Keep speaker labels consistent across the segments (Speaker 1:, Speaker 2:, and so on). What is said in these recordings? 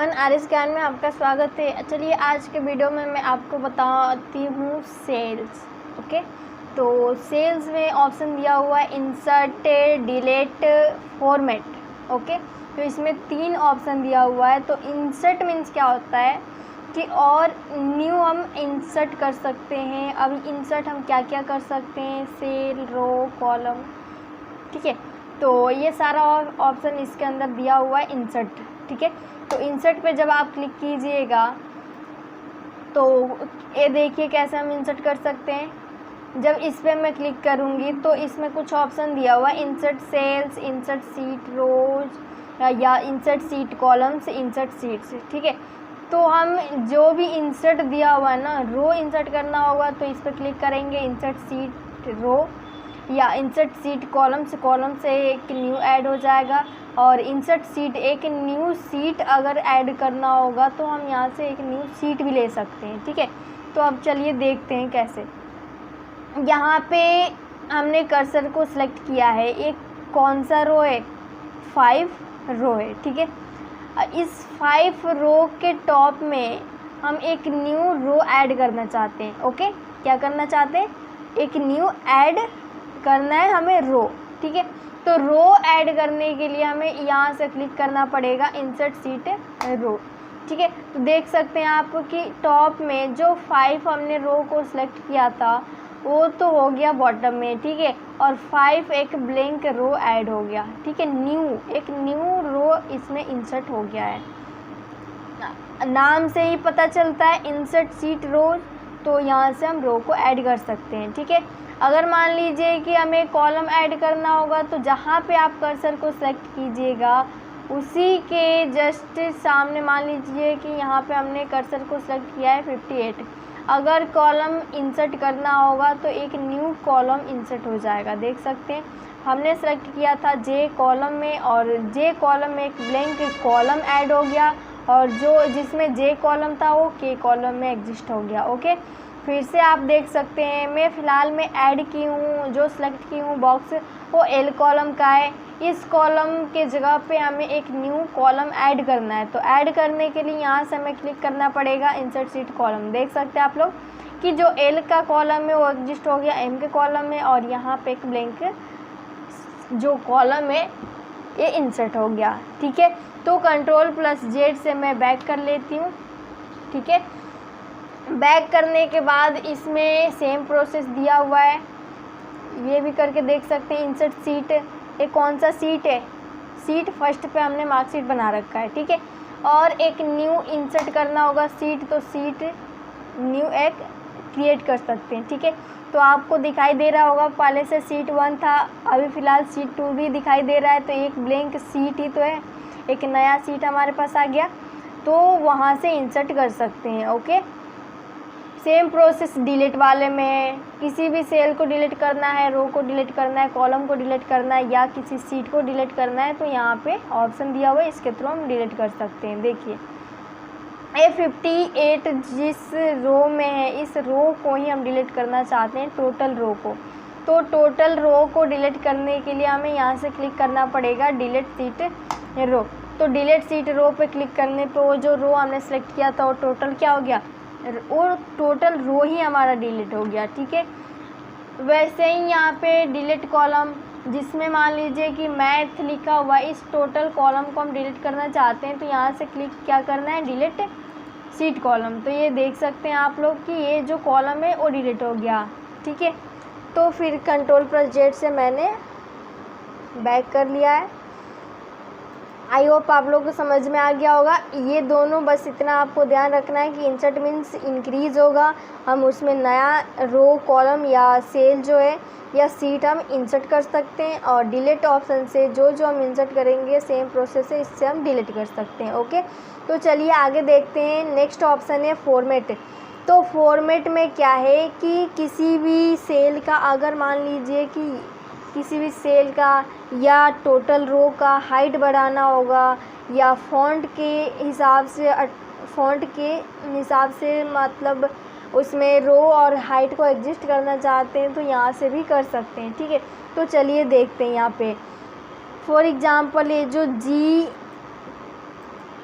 Speaker 1: Everyone, Aaris ज्ञान में आपका स्वागत है। चलिए आज के वीडियो में मैं आपको बताती हूँ सेल्स। ओके, तो सेल्स में ऑप्शन दिया हुआ है इंसर्ट, डिलीट, फॉर्मेट। ओके, तो इसमें 3 ऑप्शन दिया हुआ है। तो इंसर्ट मीन्स क्या होता है कि और न्यू हम इंसर्ट कर सकते हैं। अब इंसर्ट हम क्या क्या कर सकते हैं, सेल, रो, कॉलम। ठीक है, तो ये सारा ऑप्शन इसके अंदर दिया हुआ है इंसर्ट। ठीक है, तो इंसर्ट पे जब आप क्लिक कीजिएगा तो ये देखिए कैसे हम इंसर्ट कर सकते हैं। जब इस पे मैं क्लिक करूँगी तो इसमें कुछ ऑप्शन दिया हुआ है, इंसर्ट सेल्स, इंसर्ट सीट रोज या insert seat columns, insert seats. ठीक है, तो हम जो भी इंसर्ट दिया हुआ है ना, रो इंसर्ट करना होगा तो इस पर क्लिक करेंगे, इंसर्ट सीट रो या इंसर्ट सीट कॉलम्स, कॉलम से एक न्यू ऐड हो जाएगा। और इंसर्ट सीट, एक न्यू सीट अगर ऐड करना होगा तो हम यहाँ से एक न्यू सीट भी ले सकते हैं। ठीक है, तो अब चलिए देखते हैं कैसे। यहाँ पे हमने कर्सर को सिलेक्ट किया है, एक कौन सा रो है, 5 रो है। ठीक है, इस 5 रो के टॉप में हम एक न्यू रो ऐड करना चाहते हैं। ओके, क्या करना चाहते हैं, एक न्यू ऐड करना है हमें रो। ठीक है, तो रो ऐड करने के लिए हमें यहाँ से क्लिक करना पड़ेगा, इंसर्ट सीट रो। ठीक है, तो देख सकते हैं आप कि टॉप में जो 5 हमने रो को सिलेक्ट किया था वो तो हो गया बॉटम में। ठीक है, और 5 एक ब्लैंक रो ऐड हो गया। ठीक है, एक न्यू रो इसमें इंसर्ट हो गया है। नाम से ही पता चलता है इंसर्ट सीट रो, तो यहाँ से हम रो को ऐड कर सकते हैं। ठीक है, अगर मान लीजिए कि हमें कॉलम ऐड करना होगा तो जहाँ पे आप कर्सर को सेलेक्ट कीजिएगा उसी के जस्ट सामने मान लीजिए कि यहाँ पे हमने कर्सर को सेलेक्ट किया है 58। अगर कॉलम इंसर्ट करना होगा तो एक न्यू कॉलम इंसर्ट हो जाएगा। देख सकते हैं हमने सेलेक्ट किया था जे कॉलम में, और जे कॉलम में एक ब्लैंक कॉलम ऐड हो गया, और जो जिसमें जे कॉलम था वो के कॉलम में एग्जिस्ट हो गया। ओके, फिर से आप देख सकते हैं मैं फ़िलहाल में ऐड की हूँ, जो सिलेक्ट की हूँ बॉक्स वो एल कॉलम का है। इस कॉलम के जगह पे हमें एक न्यू कॉलम ऐड करना है, तो ऐड करने के लिए यहाँ से हमें क्लिक करना पड़ेगा इंसर्ट सीट कॉलम। देख सकते हैं आप लोग कि जो एल का कॉलम है वो एग्जिस्ट हो गया एम के कॉलम में, और यहाँ पे एक ब्लैंक जो कॉलम है ये इंसर्ट हो गया। ठीक है, तो Ctrl+Z से मैं बैक कर लेती हूँ। ठीक है, बैक करने के बाद इसमें सेम प्रोसेस दिया हुआ है, ये भी करके देख सकते हैं। इंसर्ट सीट, एक कौन सा सीट है, सीट फर्स्ट पे हमने मार्कशीट बना रखा है। ठीक है, और एक न्यू इंसर्ट करना होगा सीट, तो सीट न्यू एक क्रिएट कर सकते हैं। ठीक है, तो आपको दिखाई दे रहा होगा पहले से सीट 1 था, अभी फ़िलहाल सीट 2 भी दिखाई दे रहा है, तो एक ब्लैंक सीट ही तो है, एक नया सीट हमारे पास आ गया, तो वहाँ से इंसर्ट कर सकते हैं। ओके, सेम प्रोसेस डिलीट वाले में, किसी भी सेल को डिलीट करना है, रो को डिलीट करना है, कॉलम को डिलीट करना है या किसी सीट को डिलीट करना है तो यहाँ पे ऑप्शन दिया हुआ है, इसके थ्रू हम डिलीट कर सकते हैं। देखिए A58 जिस रो में है इस रो को ही हम डिलीट करना चाहते हैं, टोटल रो को। तो टोटल रो को डिलीट करने के लिए हमें यहाँ से क्लिक करना पड़ेगा डिलीट सीट रो। तो डिलीट सीट रो पे क्लिक करने पे वो जो रो हमने सेलेक्ट किया था वो टोटल क्या हो गया, और टोटल रो ही हमारा डिलीट हो गया। ठीक है, वैसे ही यहाँ पे डिलीट कॉलम, जिसमें मान लीजिए कि मैथ लिखा हुआ, इस टोटल कॉलम को हम डिलीट करना चाहते हैं तो यहाँ से क्लिक क्या करना है, डिलीट सीट कॉलम। तो ये देख सकते हैं आप लोग कि ये जो कॉलम है वो डिलीट हो गया। ठीक है, तो फिर Ctrl+Z से मैंने बैक कर लिया है। आई होप आप लोग को समझ में आ गया होगा। ये दोनों बस इतना आपको ध्यान रखना है कि इंसर्ट मीन्स इंक्रीज़ होगा, हम उसमें नया रो, कॉलम या सेल जो है या सीट हम इंसर्ट कर सकते हैं, और डिलीट ऑप्शन से जो हम इंसर्ट करेंगे सेम प्रोसेस है, इससे हम डिलीट कर सकते हैं। ओके, तो चलिए आगे देखते हैं। नेक्स्ट ऑप्शन है फॉर्मेट। तो फॉर्मेट में क्या है कि किसी भी सेल का, अगर मान लीजिए कि किसी भी सेल का या टोटल रो का हाइट बढ़ाना होगा या फ़ॉन्ट के हिसाब से मतलब उसमें रो और हाइट को एडजस्ट करना चाहते हैं तो यहाँ से भी कर सकते हैं। ठीक है, तो चलिए देखते हैं। यहाँ पे फॉर एग्ज़ाम्पल ये जो जी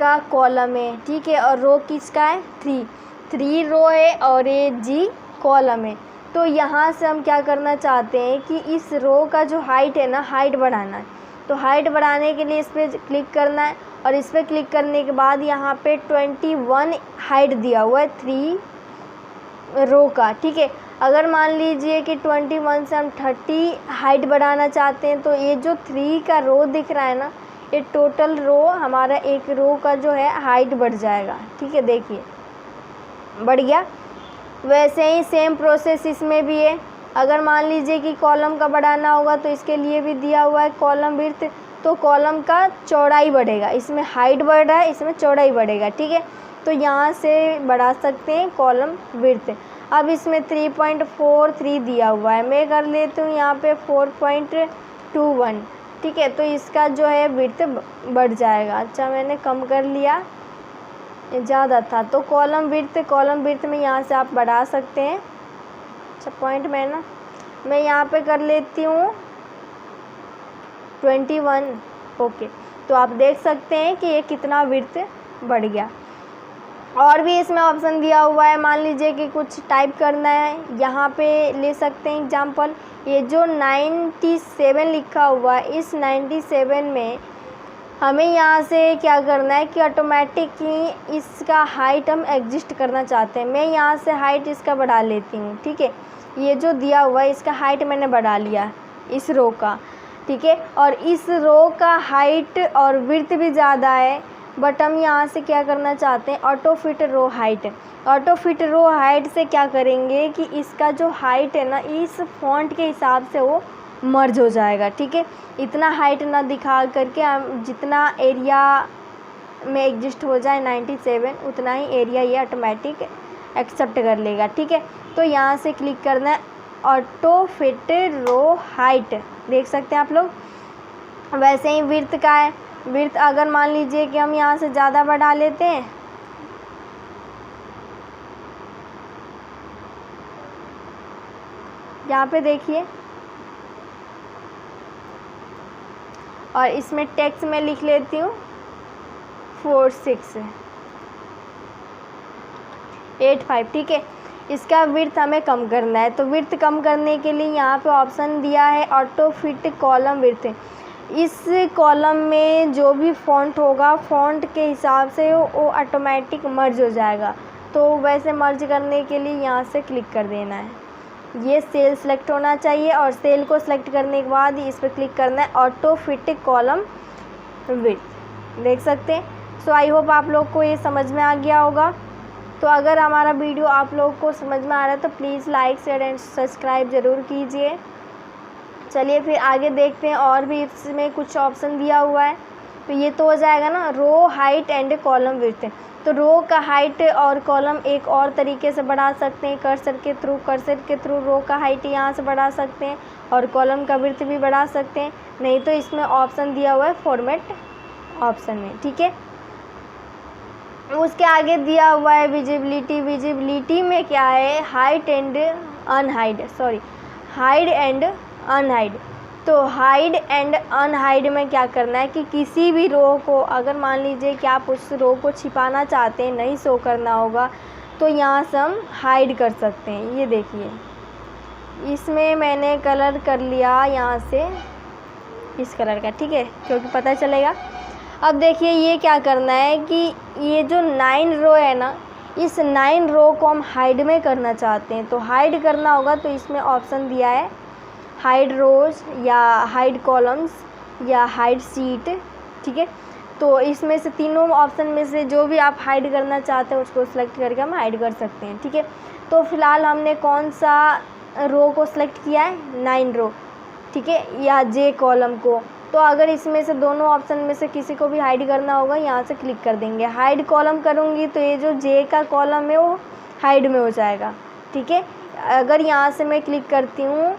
Speaker 1: का कॉलम है, ठीक है, और रो किसका है 3 रो है और ये जी कॉलम है। तो यहाँ से हम क्या करना चाहते हैं कि इस रो का जो हाइट है ना, हाइट बढ़ाना है। तो हाइट बढ़ाने के लिए इस पर क्लिक करना है और इस पर क्लिक करने के बाद यहाँ पे 21 हाइट दिया हुआ है 3 रो का, ठीक है। अगर मान लीजिए कि 21 से हम 30 हाइट बढ़ाना चाहते हैं तो ये जो 3 का रो दिख रहा है ना, ये टोटल रो हमारा एक रो का जो है हाइट बढ़ जाएगा, ठीक है, देखिए बढ़ गया। वैसे ही सेम प्रोसेस इसमें भी है। अगर मान लीजिए कि कॉलम का बढ़ाना होगा तो इसके लिए भी दिया हुआ है कॉलम विड्थ, तो कॉलम का चौड़ाई बढ़ेगा, इसमें हाइट बढ़ रहा है, इसमें चौड़ाई बढ़ेगा, ठीक है। तो यहाँ से बढ़ा सकते हैं कॉलम विड्थ। अब इसमें 3.43 दिया हुआ है, मैं कर लेती हूँ यहाँ पे 4.21, ठीक है। तो इसका जो है विड्थ बढ़ जाएगा। अच्छा, मैंने कम कर लिया, ज़्यादा था, तो कॉलम विड्थ में यहाँ से आप बढ़ा सकते हैं। अच्छा, पॉइंट मैं यहाँ पे कर लेती हूँ 21, ओके। तो आप देख सकते हैं कि ये कितना विड्थ बढ़ गया। और भी इसमें ऑप्शन दिया हुआ है, मान लीजिए कि कुछ टाइप करना है, यहाँ पे ले सकते हैं एग्जांपल। ये जो 97 लिखा हुआ है, इस 97 में हमें यहाँ से क्या करना है कि ऑटोमेटिक ही इसका हाइट हम एडजस्ट करना चाहते हैं। मैं यहाँ से हाइट इसका बढ़ा लेती हूँ, ठीक है। ये जो दिया हुआ है इसका हाइट मैंने बढ़ा लिया इस रो का, ठीक है। और इस रो का हाइट और विड्थ भी ज़्यादा है, बट हम यहाँ से क्या करना चाहते हैं, auto fit row height. Auto fit row height से क्या करेंगे कि इसका जो हाइट है ना, इस फॉन्ट के हिसाब से वो मर्ज हो जाएगा, ठीक है। इतना हाइट ना दिखा करके हम जितना एरिया में एग्जिस्ट हो जाए 97, उतना ही एरिया ये ऑटोमेटिक एक्सेप्ट कर लेगा, ठीक है। तो यहाँ से क्लिक करना है ऑटो फिट रो हाइट, देख सकते हैं आप लोग। वैसे ही विड्थ का है, विड्थ अगर मान लीजिए कि हम यहाँ से ज़्यादा बढ़ा लेते हैं, यहाँ पे देखिए, और इसमें टेक्स्ट में लिख लेती हूँ 4685, ठीक है। इसका विड्थ हमें कम करना है, तो विड्थ कम करने के लिए यहाँ पे ऑप्शन दिया है ऑटो फिट कॉलम विड्थ। इस कॉलम में जो भी फ़ॉन्ट होगा, फ़ॉन्ट के हिसाब से वो ऑटोमेटिक मर्ज हो जाएगा। तो वैसे मर्ज करने के लिए यहाँ से क्लिक कर देना है, ये सेल सेलेक्ट होना चाहिए, और सेल को सिलेक्ट करने के बाद इस पर क्लिक करना है ऑटो फिट कॉलम विड्थ, देख सकते हैं। सो आई होप आप लोग को ये समझ में आ गया होगा। तो अगर हमारा वीडियो आप लोग को समझ में आ रहा है तो please like share and subscribe ज़रूर कीजिए। चलिए फिर आगे देखते हैं, और भी इसमें कुछ ऑप्शन दिया हुआ है। तो ये तो हो जाएगा ना row height and column width. तो रो का हाइट और कॉलम एक और तरीके से बढ़ा सकते हैं, कर्सर के थ्रू रो का हाइट यहाँ से बढ़ा सकते हैं और कॉलम का विड्थ भी बढ़ा सकते हैं। नहीं तो इसमें ऑप्शन दिया हुआ है फॉर्मेट ऑप्शन में, ठीक है। उसके आगे दिया हुआ है विजिबिलिटी। विजिबिलिटी में क्या है, हाइड एंड अनहाइड। तो हाइड एंड अनहाइड में क्या करना है कि किसी भी रो को, अगर मान लीजिए कि आप उस रो को छिपाना चाहते हैं, नहीं शो करना होगा, तो यहाँ से हम हाइड कर सकते हैं। ये देखिए, इसमें मैंने कलर कर लिया यहाँ से इस कलर का, ठीक है, क्योंकि पता चलेगा। अब देखिए ये क्या करना है कि ये जो 9 रो है ना, इस 9 रो को हम हाइड में करना चाहते हैं। तो हाइड करना होगा तो इसमें ऑप्शन दिया है हाइड रोज या हाइड कॉलम्स या हाइड सीट, ठीक है। तो इसमें से तीनों ऑप्शन में से जो भी आप हाइड करना चाहते हैं उसको सिलेक्ट करके हम हाइड कर सकते हैं, ठीक है। तो फिलहाल हमने कौन सा रो को सिलेक्ट किया है, 9 रो, ठीक है, या जे कॉलम को। तो अगर इसमें से दोनों ऑप्शन में से किसी को भी हाइड करना होगा, यहाँ से क्लिक कर देंगे। हाइड कॉलम करूँगी तो ये जो जे का कॉलम है वो हाइड में हो जाएगा, ठीक है। अगर यहाँ से मैं क्लिक करती हूँ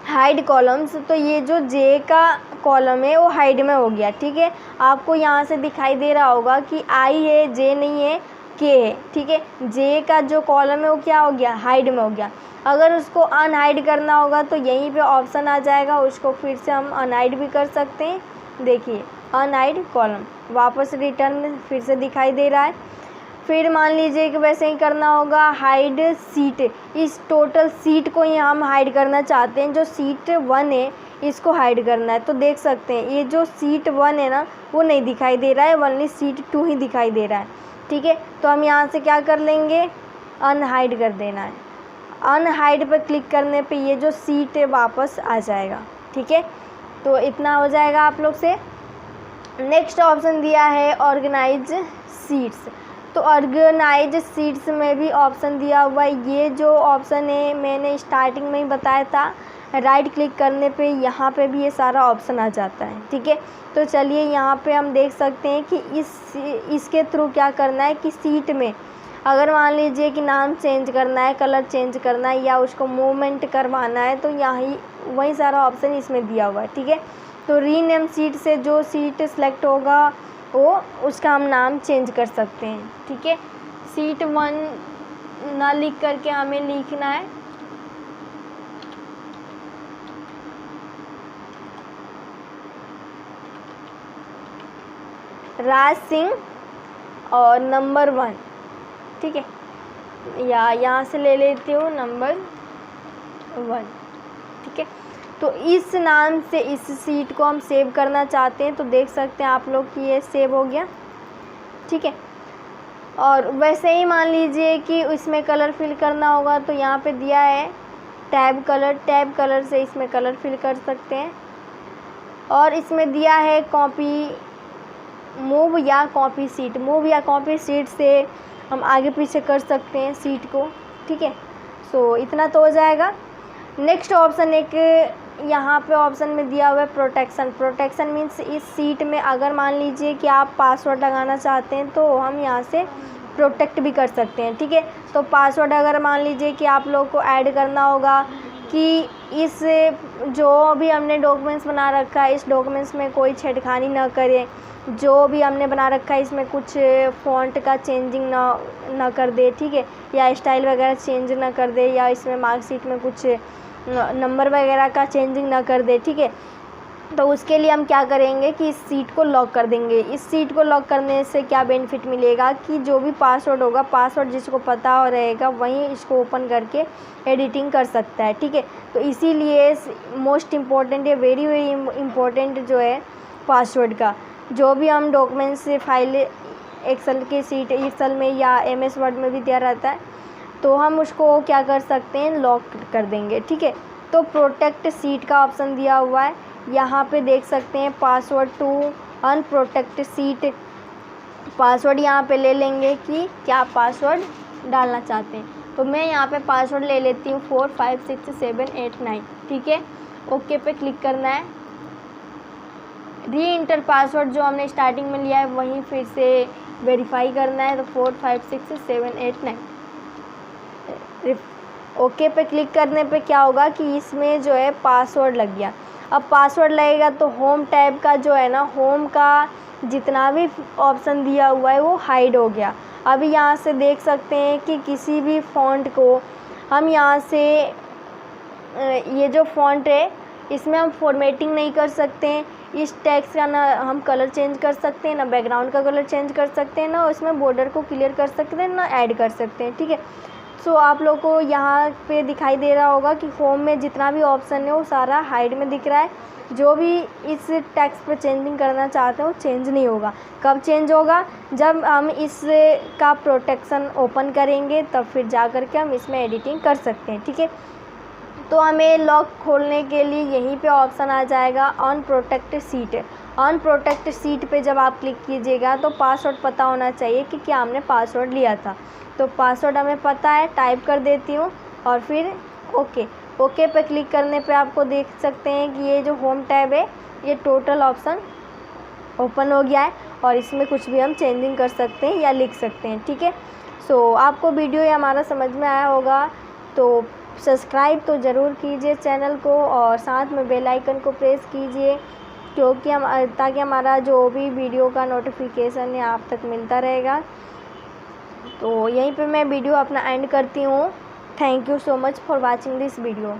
Speaker 1: हाइड कॉलम्स, तो ये जो जे का कॉलम है वो हाइड में हो गया, ठीक है। आपको यहाँ से दिखाई दे रहा होगा कि आई है, जे नहीं है, के है, ठीक है। जे का जो कॉलम है वो क्या हो गया, हाइड में हो गया। अगर उसको अनहाइड करना होगा तो यहीं पे ऑप्शन आ जाएगा, उसको फिर से हम अनहाइड भी कर सकते हैं। देखिए अनहाइड कॉलम, वापस रिटर्न फिर से दिखाई दे रहा है। फिर मान लीजिए कि वैसे ही करना होगा हाइड सीट, इस टोटल सीट को ही हम हाइड करना चाहते हैं, जो सीट 1 है इसको हाइड करना है। तो देख सकते हैं ये जो सीट 1 है ना वो नहीं दिखाई दे रहा है, ओनली सीट 2 ही दिखाई दे रहा है। ठीक है, तो हम यहाँ से क्या कर लेंगे, अनहाइड कर देना है। अनहाइड पर क्लिक करने पे ये जो सीट है वापस आ जाएगा। ठीक है, तो इतना हो जाएगा आप लोग से। नेक्स्ट ऑप्शन दिया है ऑर्गेनाइज सीट्स। तो ऑर्गेनाइज सीट्स में भी ऑप्शन दिया हुआ है। ये जो ऑप्शन है मैंने स्टार्टिंग में ही बताया था, राइट क्लिक करने पे यहाँ पे भी ये सारा ऑप्शन आ जाता है। ठीक है, तो चलिए यहाँ पे हम देख सकते हैं कि इसके थ्रू क्या करना है कि सीट में अगर मान लीजिए कि नाम चेंज करना है, कलर चेंज करना है या उसको मूवमेंट करवाना है, तो यहाँ वही सारा ऑप्शन इसमें दिया हुआ है। ठीक है, तो रीनेम सीट से जो सीट सेलेक्ट होगा वो उसका हम नाम चेंज कर सकते हैं। ठीक है, सीट 1 ना लिख करके हमें लिखना है राज सिंह और नंबर 1। ठीक है, या यहाँ से ले लेती हूँ नंबर 1। ठीक है, तो इस नाम से इस सीट को हम सेव करना चाहते हैं, तो देख सकते हैं आप लोग कि ये सेव हो गया। ठीक है, और वैसे ही मान लीजिए कि इसमें कलर फिल करना होगा, तो यहाँ पे दिया है टैब कलर से इसमें कलर फिल कर सकते हैं। और इसमें दिया है कॉपी मूव या कॉपी सीट से हम आगे पीछे कर सकते हैं सीट को। ठीक है, सो इतना तो हो जाएगा। नेक्स्ट ऑप्शन एक यहाँ पे ऑप्शन में दिया हुआ है प्रोटेक्शन मीन्स इस सीट में अगर मान लीजिए कि आप पासवर्ड लगाना चाहते हैं तो हम यहाँ से प्रोटेक्ट भी कर सकते हैं। ठीक है, तो पासवर्ड अगर मान लीजिए कि आप लोग को ऐड करना होगा कि इस जो भी हमने डॉक्यूमेंट्स बना रखा है इस डॉक्यूमेंट्स में कोई छेड़खानी ना करें, जो भी हमने बना रखा है इसमें कुछ फ़ॉन्ट का चेंजिंग ना कर दे। ठीक है, या स्टाइल वगैरह चेंज ना कर दे, या इसमें मार्कशीट में कुछ नंबर वगैरह का चेंजिंग ना कर दे। ठीक है, तो उसके लिए हम क्या करेंगे कि इस सीट को लॉक कर देंगे। इस सीट को लॉक करने से क्या बेनिफिट मिलेगा कि जो भी पासवर्ड होगा, पासवर्ड जिसको पता हो रहेगा वहीं इसको ओपन करके एडिटिंग कर सकता है। ठीक है, तो इसीलिए मोस्ट इम्पॉर्टेंट है, वेरी इम्पॉर्टेंट जो है पासवर्ड का, जो भी हम डॉक्यूमेंट्स से फाइल एक्सेल की सीट एक्सेल में या MS वर्ड में भी दिया रहता है, तो हम उसको क्या कर सकते हैं, लॉक कर देंगे। ठीक है, तो प्रोटेक्ट सीट का ऑप्शन दिया हुआ है, यहाँ पे देख सकते हैं password to unprotect sheet. Password यहाँ पे ले लेंगे कि क्या पासवर्ड डालना चाहते हैं, तो मैं यहाँ पे पासवर्ड ले लेती हूँ 4 5 6 7 8 9। ठीक है, ओके पे क्लिक करना है। री इंटर पासवर्ड जो हमने स्टार्टिंग में लिया है वहीं फिर से वेरीफाई करना है, तो 4 5 6 7 8 9। ओके पे क्लिक करने पे क्या होगा कि इसमें जो है पासवर्ड लग गया। अब पासवर्ड लगेगा तो होम टैब का जो है ना, होम का जितना भी ऑप्शन दिया हुआ है वो हाइड हो गया। अभी यहाँ से देख सकते हैं कि किसी भी फ़ॉन्ट को हम यहाँ से ये जो फ़ॉन्ट है इसमें हम फॉर्मेटिंग नहीं कर सकते हैं, इस टेक्स्ट का ना हम कलर चेंज कर सकते हैं, ना बैकग्राउंड का कलर चेंज कर सकते हैं, ना उसमें बॉर्डर को क्लियर कर सकते हैं, ना ऐड कर सकते हैं। ठीक है, सो आप लोग को यहाँ पे दिखाई दे रहा होगा कि होम में जितना भी ऑप्शन है वो सारा हाइड में दिख रहा है। जो भी इस टेक्स्ट पे चेंजिंग करना चाहते हैं वो चेंज नहीं होगा। कब चेंज होगा, जब हम इस का प्रोटेक्शन ओपन करेंगे तब फिर जा कर के हम इसमें एडिटिंग कर सकते हैं। ठीक है, तो हमें लॉक खोलने के लिए यहीं पे ऑप्शन आ जाएगा अनप्रोटेक्ट सीट। अनप्रोटेक्ट सीट पे जब आप क्लिक कीजिएगा तो पासवर्ड पता होना चाहिए कि क्या हमने पासवर्ड लिया था। तो पासवर्ड हमें पता है, टाइप कर देती हूँ और फिर ओके पे क्लिक करने पे आपको देख सकते हैं कि ये जो होम टैब है ये टोटल ऑप्शन ओपन हो गया है और इसमें कुछ भी हम चेंजिंग कर सकते हैं या लिख सकते हैं। ठीक है, सो आपको वीडियो ये हमारा समझ में आया होगा, तो सब्सक्राइब तो ज़रूर कीजिए चैनल को और साथ में बेल आइकन को प्रेस कीजिए, क्योंकि ताकि हमारा जो भी वीडियो का नोटिफिकेशन है आप तक मिलता रहेगा। तो यहीं पे मैं वीडियो अपना एंड करती हूँ। Thank you so much for watching this video.